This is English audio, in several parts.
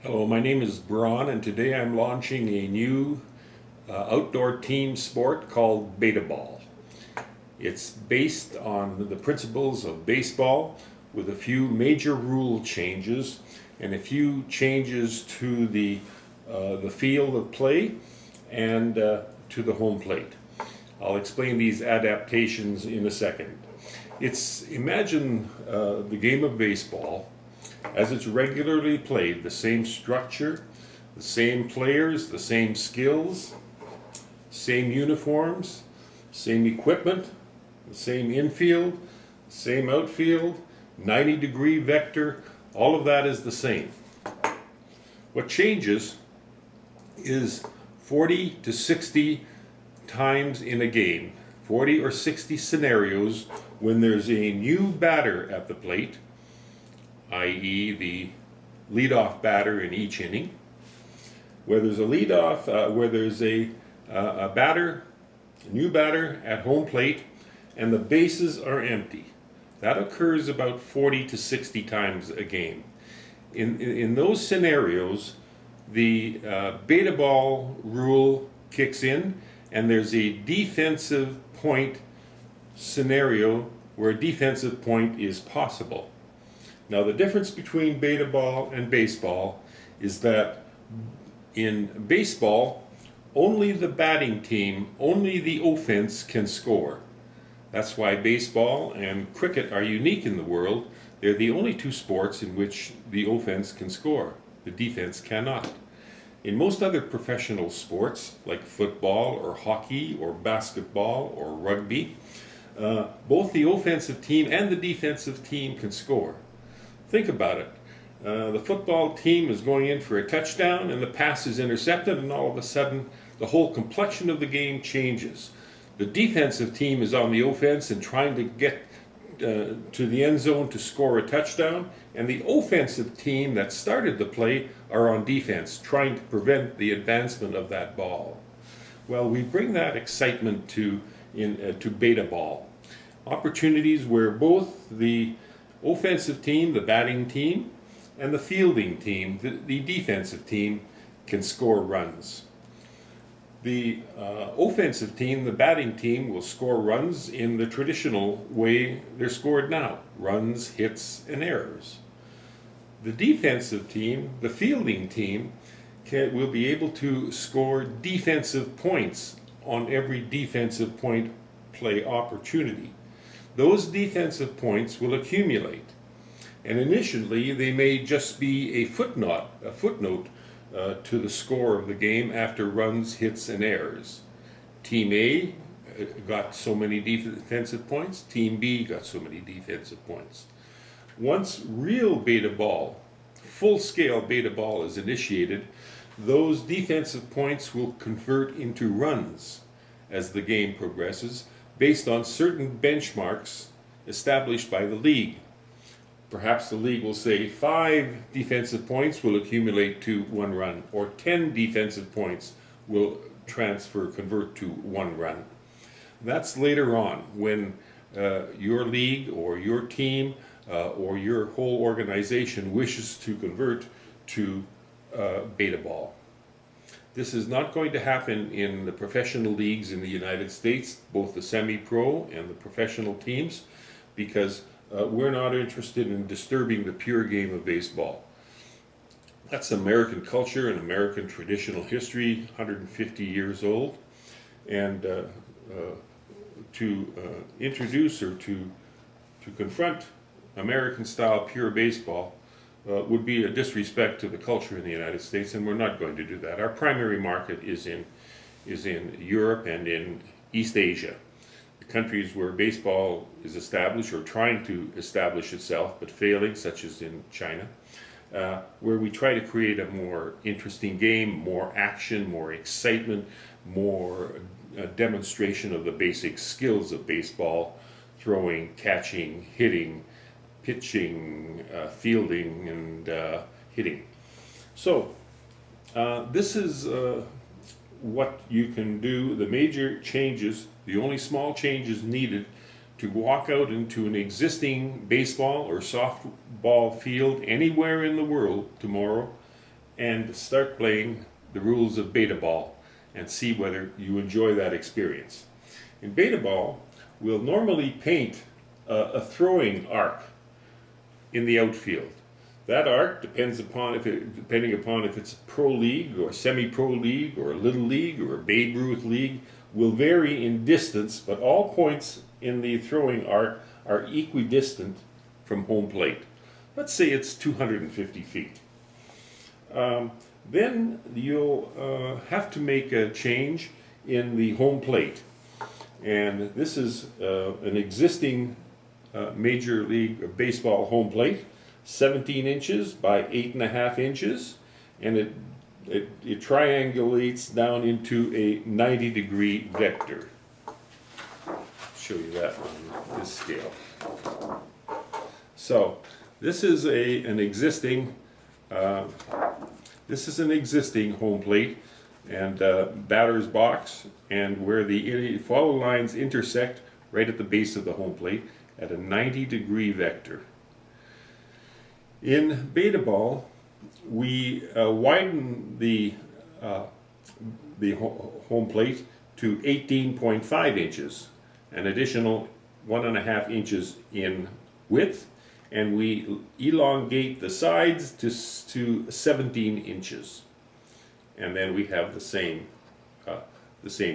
Hello, my name is Braun, and today I'm launching a new outdoor team sport called BetaBall. It's based on the principles of baseball with a few major rule changes and a few changes to the field of play and to the home plate. I'll explain these adaptations in a second. Imagine the game of baseball as it's regularly played, the same structure, the same players, the same skills, same uniforms, same equipment, the same infield, same outfield, 90-degree vector, all of that is the same. What changes is 40 to 60 times in a game, 40 or 60 scenarios when there's a new batter at the plate, i.e. the leadoff batter in each inning, where there's a new batter at home plate, and the bases are empty. That occurs about 40 to 60 times a game. In those scenarios, the beta ball rule kicks in, and there's a defensive point scenario where a defensive point is possible. Now, the difference between beta ball and baseball is that in baseball, only the batting team, only the offense can score. That's why baseball and cricket are unique in the world. They're the only two sports in which the offense can score. The defense cannot. In most other professional sports, like football or hockey or basketball or rugby, both the offensive team and the defensive team can score. Think about it. The football team is going in for a touchdown and the pass is intercepted, and all of a sudden the whole complexion of the game changes. The defensive team is on the offense and trying to get to the end zone to score a touchdown, and the offensive team that started the play are on defense trying to prevent the advancement of that ball. Well, we bring that excitement to beta ball. Opportunities where both the offensive team, the batting team, and the fielding team, the defensive team, can score runs. The offensive team, the batting team, will score runs in the traditional way they're scored now: runs, hits, and errors. The defensive team, the fielding team, will be able to score defensive points on every defensive point play opportunity. Those defensive points will accumulate, and initially they may just be a footnote to the score of the game after runs, hits, and errors. Team A got so many defensive points, Team B got so many defensive points. Once real beta ball, full-scale beta ball is initiated, those defensive points will convert into runs as the game progresses, based on certain benchmarks established by the league. Perhaps the league will say 5 defensive points will accumulate to 1 run, or 10 defensive points will convert to 1 run. That's later on when your league or your team or your whole organization wishes to convert to beta ball. This is not going to happen in the professional leagues in the United States, both the semi-pro and the professional teams, because we're not interested in disturbing the pure game of baseball. That's American culture and American traditional history, 150 years old, and to introduce or to confront American-style pure baseball would be a disrespect to the culture in the United States, and we're not going to do that. Our primary market is in Europe and in East Asia, the countries where baseball is established or trying to establish itself but failing, such as in China, where we try to create a more interesting game, more action, more excitement, more demonstration of the basic skills of baseball: throwing, catching, hitting, pitching, fielding, and hitting. So this is what you can do. The major changes, the only small changes needed to walk out into an existing baseball or softball field anywhere in the world tomorrow and start playing the rules of BetaBall and see whether you enjoy that experience. In BetaBall, we'll normally paint a throwing arc in the outfield. That arc depending upon if it's a pro league or semi-pro league or a little league or a Babe Ruth league, will vary in distance, but all points in the throwing arc are equidistant from home plate. Let's say it's 250 feet. Then you'll have to make a change in the home plate. And this is an existing Major League Baseball home plate, 17 inches by 8.5 inches, and it triangulates down into a 90-degree vector. I'll show you that on this scale. So this is an existing home plate and batter's box, and where the follow lines intersect right at the base of the home plate at a 90-degree vector. In BetaBall, we widen the home plate to 18.5 inches, an additional 1.5 inches in width, and we elongate the sides to 17 inches. And then we have the same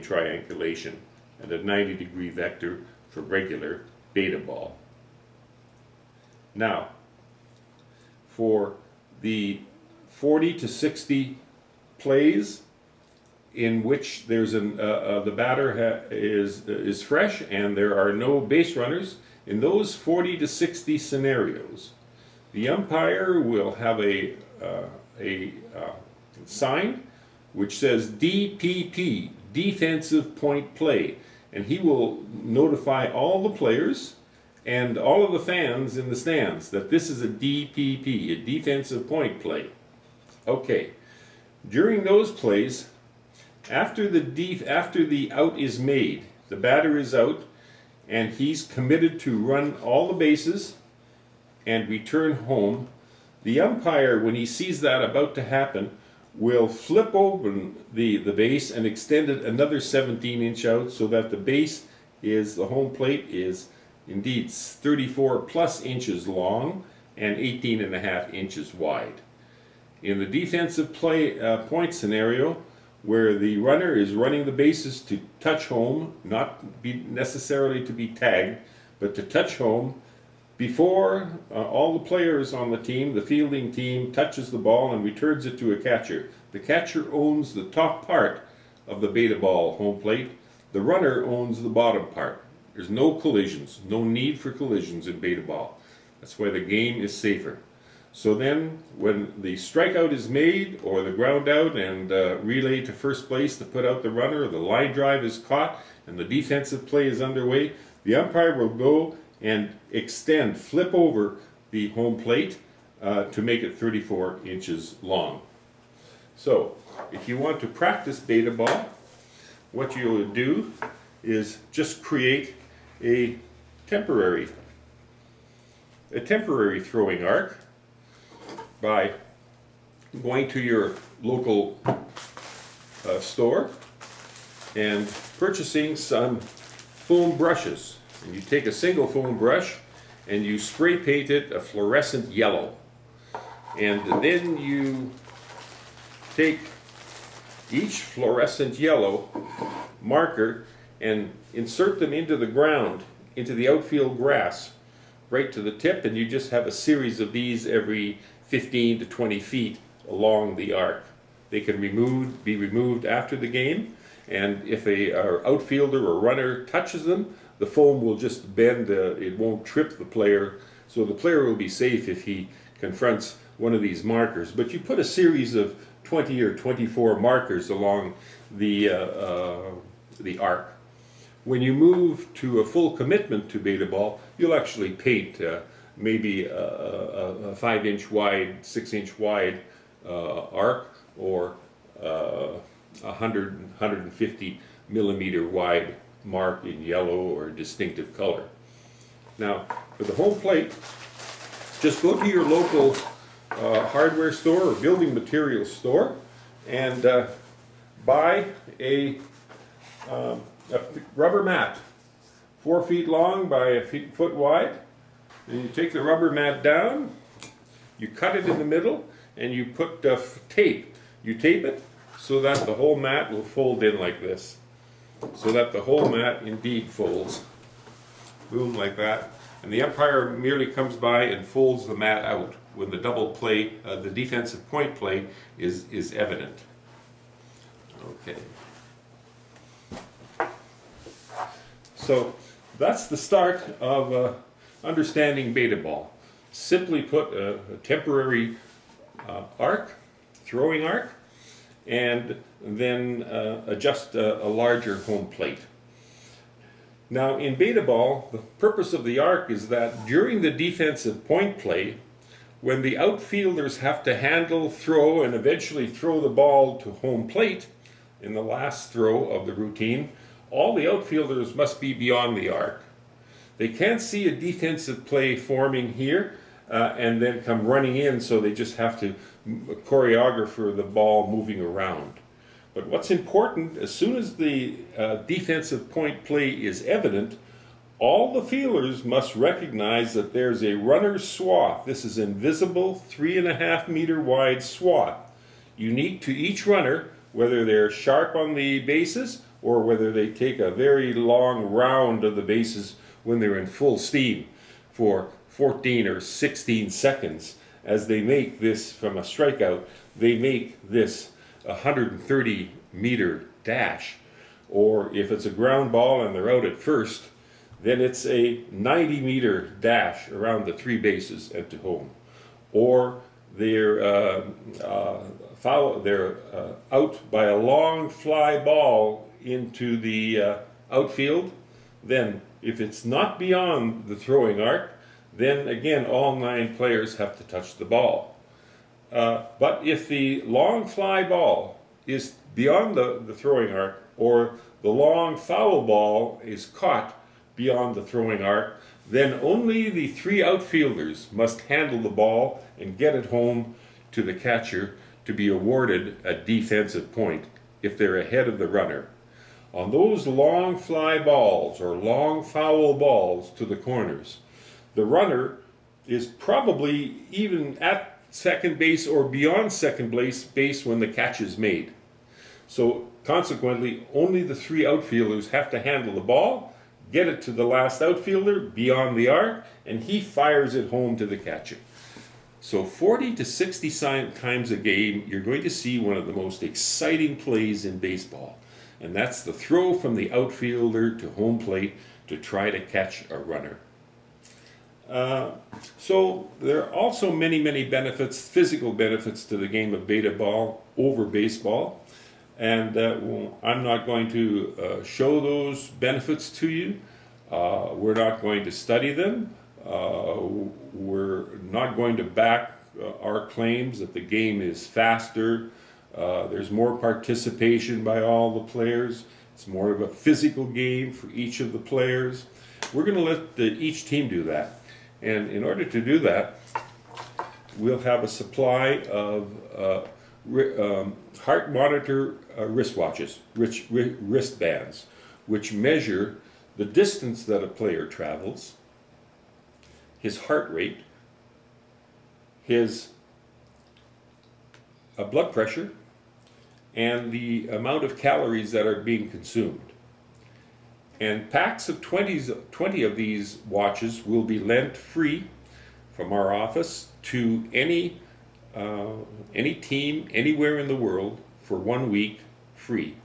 triangulation and a 90-degree vector for regular BetaBall. Now, for the 40 to 60 plays in which there's the batter is fresh and there are no base runners, in those 40 to 60 scenarios, the umpire will have a sign which says DPP, defensive point play, and he will notify all the players and all of the fans in the stands that this is a DPP, a defensive point play. Okay, during those plays, after the out is made, the batter is out, and he's committed to run all the bases and return home, the umpire, when he sees that about to happen, will flip open the base and extend it another 17-inch out, so that the home plate is indeed 34 plus inches long and 18.5 inches wide. In the defensive point scenario, where the runner is running the bases to touch home, not necessarily to be tagged, but to touch home, before all the players on the team, the fielding team, touches the ball and returns it to a catcher. The catcher owns the top part of the BetaBall home plate. The runner owns the bottom part. There's no collisions, no need for collisions in BetaBall. That's why the game is safer. So then, when the strikeout is made, or the ground out and relay to first base to put out the runner, or the line drive is caught, and the defensive play is underway, the umpire will go and flip over the home plate to make it 34 inches long. So, if you want to practice BetaBall, what you'll do is just create a temporary throwing arc by going to your local store and purchasing some foam brushes. And you take a single foam brush and you spray paint it a fluorescent yellow. And then you take each fluorescent yellow marker and insert them into the ground, into the outfield grass, right to the tip, and you just have a series of these every 15 to 20 feet along the arc. They can be removed after the game, and if a outfielder or runner touches them, the foam will just bend, it won't trip the player, so the player will be safe if he confronts one of these markers. But you put a series of 20 or 24 markers along the arc. When you move to a full commitment to BetaBall, you'll actually paint maybe a 5-inch wide, 6-inch wide arc, or 150 millimeter wide mark in yellow or distinctive color. Now, for the home plate, just go to your local hardware store or building materials store and buy a rubber mat, 4 feet long by a foot wide. And you take the rubber mat down, you cut it in the middle, and you put tape. You tape it so that the whole mat will fold in like this. So that the whole mat indeed folds. Boom, like that. And the umpire merely comes by and folds the mat out when the double play, the defensive point play is evident. Okay. So that's the start of understanding BetaBall. Simply put, a temporary arc, throwing arc, and then adjust a larger home plate. Now in BetaBall, the purpose of the arc is that during the defensive point play, when the outfielders have to handle, throw, and eventually throw the ball to home plate in the last throw of the routine, all the outfielders must be beyond the arc. They can't see a defensive play forming here and then come running in, so they just have to choreograph the ball moving around. But what's important, as soon as the defensive point play is evident, all the fielders must recognize that there's a runner's swath. This is invisible 3.5 meter wide swath, unique to each runner, whether they're sharp on the bases or whether they take a very long round of the bases when they're in full steam for 14 or 16 seconds. As they make this from a strikeout, they make this 130 meter dash. Or if it's a ground ball and they're out at first, then it's a 90 meter dash around the 3 bases and to home. Or they're out by a long fly ball into the outfield. Then if it's not beyond the throwing arc, then again all 9 players have to touch the ball. But if the long fly ball is beyond the throwing arc, or the long foul ball is caught beyond the throwing arc, then only the 3 outfielders must handle the ball and get it home to the catcher to be awarded a defensive point if they're ahead of the runner. On those long fly balls or long foul balls to the corners, the runner is probably even at second base or beyond second base when the catch is made. So consequently, only the 3 outfielders have to handle the ball, get it to the last outfielder beyond the arc, and he fires it home to the catcher. So 40 to 60 times a game, you're going to see one of the most exciting plays in baseball. And that's the throw from the outfielder to home plate to try to catch a runner. So there are also many benefits, physical benefits to the game of BetaBall over baseball. And I'm not going to show those benefits to you. We're not going to study them. We're not going to back our claims that the game is faster. There's more participation by all the players. It's more of a physical game for each of the players. We're going to let each team do that. And in order to do that, we'll have a supply of heart monitor wristwatches, wristbands, which measure the distance that a player travels, his heart rate, his blood pressure, and the amount of calories that are being consumed. And packs of 20 of these watches will be lent free from our office to any team anywhere in the world for 1 week free.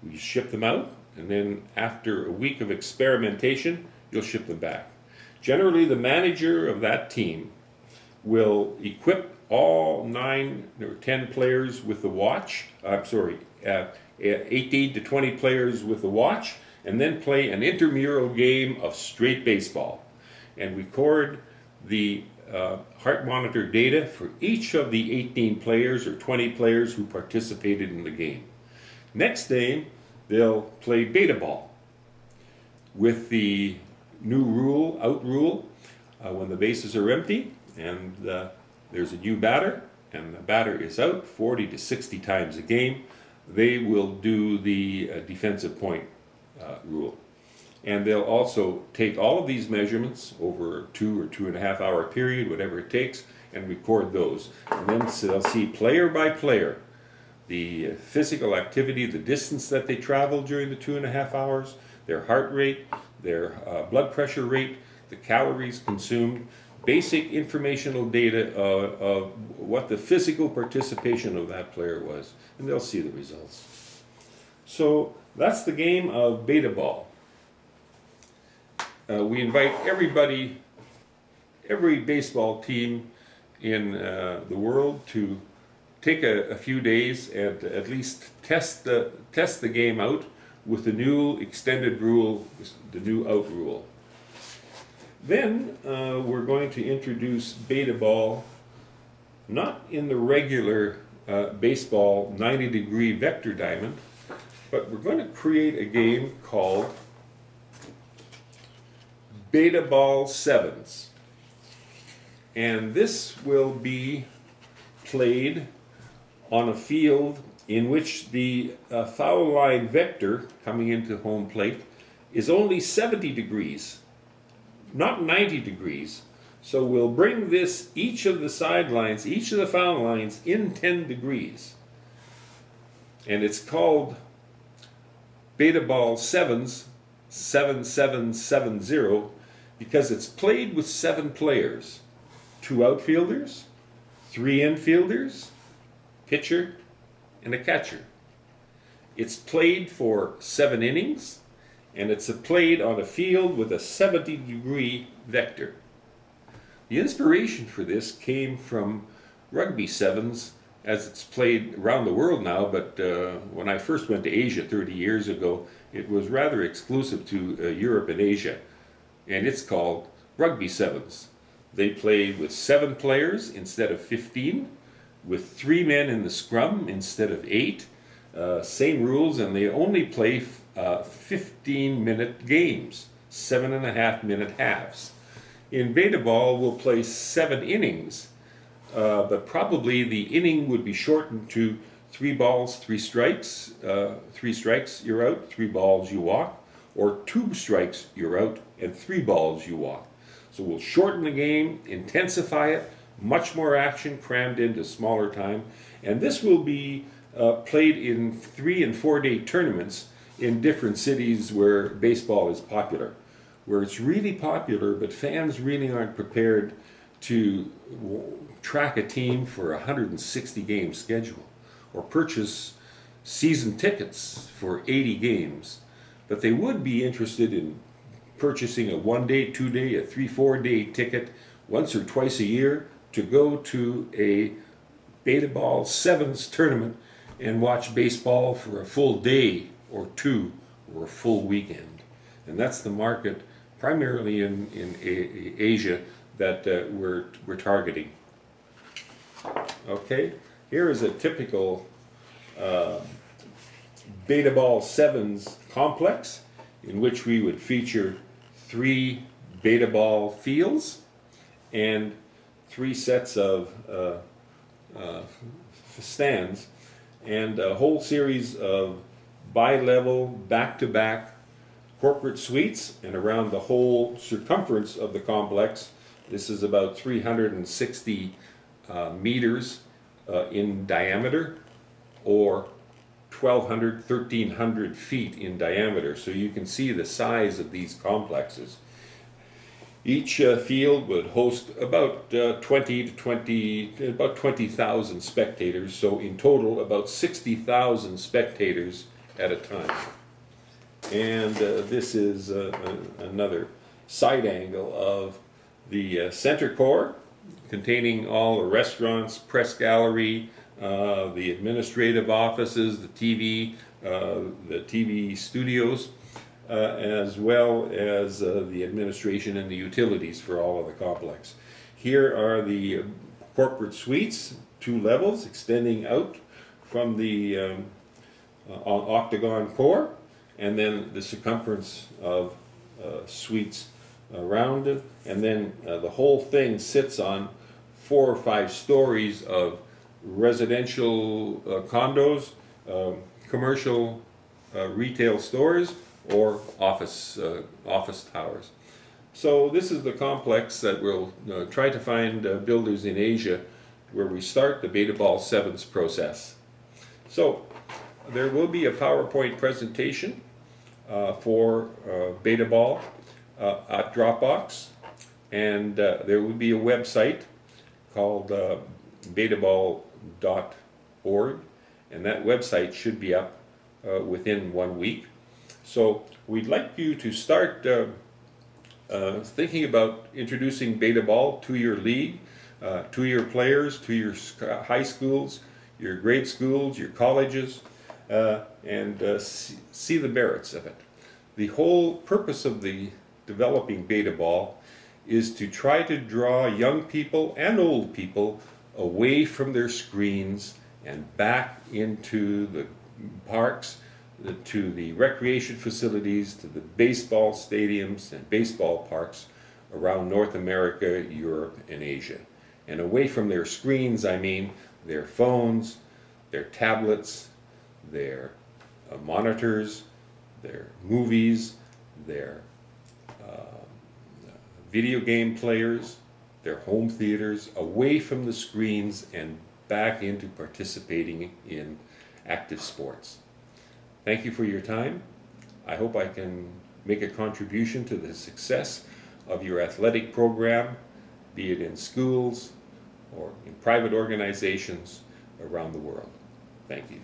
We ship them out, and then after a week of experimentation, you'll ship them back. Generally, the manager of that team will equip all 9 or 10 players with the watch, 18 to 20 players with the watch, and then play an intramural game of straight baseball and record the heart monitor data for each of the 18 players or 20 players who participated in the game. Next game, they'll play BetaBall with the new rule, out rule, when the bases are empty, and there's a new batter, and the batter is out 40 to 60 times a game, they will do the defensive point rule. And they'll also take all of these measurements over a 2 or 2.5 hour period, whatever it takes, and record those. And then they'll see player by player the physical activity, the distance that they travel during the 2.5 hours, their heart rate, their blood pressure rate, the calories consumed, basic informational data of what the physical participation of that player was, and they'll see the results. So that's the game of BetaBall. We invite everybody, every baseball team in the world to take a few days and at least test the game out with the new extended rule, the new out rule. Then we're going to introduce BetaBall, not in the regular baseball 90-degree vector diamond, but we're going to create a game called BetaBall 7s. And this will be played on a field in which the foul line vector coming into home plate is only 70 degrees, not 90 degrees. So we'll bring this, each of the sidelines, each of the foul lines in 10 degrees. And it's called BetaBall 7s, 7770, because it's played with 7 players. 2 outfielders, 3 infielders, pitcher, and a catcher. It's played for 7 innings, and it's played on a field with a 70-degree vector. The inspiration for this came from rugby 7s, as it's played around the world now, but when I first went to Asia 30 years ago, it was rather exclusive to Europe and Asia, and it's called rugby 7s. They play with 7 players instead of 15, with 3 men in the scrum instead of 8. Same rules, and they only play 15-minute games, 7.5-minute halves. In BetaBall, we'll play 7 innings, but probably the inning would be shortened to 3 balls, 3 strikes. 3 strikes, you're out. 3 balls, you walk. Or 2 strikes, you're out, and 3 balls, you walk. So we'll shorten the game, intensify it, much more action crammed into smaller time, and this will be played in 3- and 4-day tournaments in different cities where baseball is popular. Where it's really popular, but fans really aren't prepared to track a team for a 160-game schedule or purchase season tickets for 80 games. But they would be interested in purchasing a 1-day, 2-day, a 3-4-day ticket once or twice a year to go to a BetaBall 7s tournament and watch baseball for a full day or 2 or a full weekend. And that's the market primarily in Asia that we're targeting. Okay, here is a typical BetaBall 7s complex in which we would feature 3 BetaBall fields and 3 sets of stands and a whole series of bi-level, back-to-back corporate suites, and around the whole circumference of the complex, this is about 360 meters in diameter, or 1,200, 1,300 feet in diameter. So you can see the size of these complexes. Each field would host about 20,000 spectators, so in total about 60,000 spectators at a time. And this is another side angle of the center core, containing all the restaurants, press gallery, the administrative offices, the TV studios, as well as the administration and the utilities for all of the complex. Here are the corporate suites, 2 levels extending out from the octagon core, and then the circumference of suites around it, and then the whole thing sits on 4 or 5 stories of residential condos, commercial retail stores, or office towers. So this is the complex that we'll try to find builders in Asia where we start the BetaBall 7s process. So there will be a PowerPoint presentation for BetaBall at Dropbox, and there will be a website called betaball.org, and that website should be up within 1 week. So we'd like you to start thinking about introducing BetaBall to your league, to your players, to your high schools, your grade schools, your colleges, and see the merits of it. The whole purpose of the developing BetaBall is to try to draw young people and old people away from their screens and back into the parks, to the recreation facilities, to the baseball stadiums and baseball parks around North America, Europe, and Asia. And away from their screens, I mean their phones, their tablets, their monitors, their movies, their video game players, their home theaters, away from the screens and back into participating in active sports. Thank you for your time. I hope I can make a contribution to the success of your athletic program, be it in schools or in private organizations around the world. Thank you.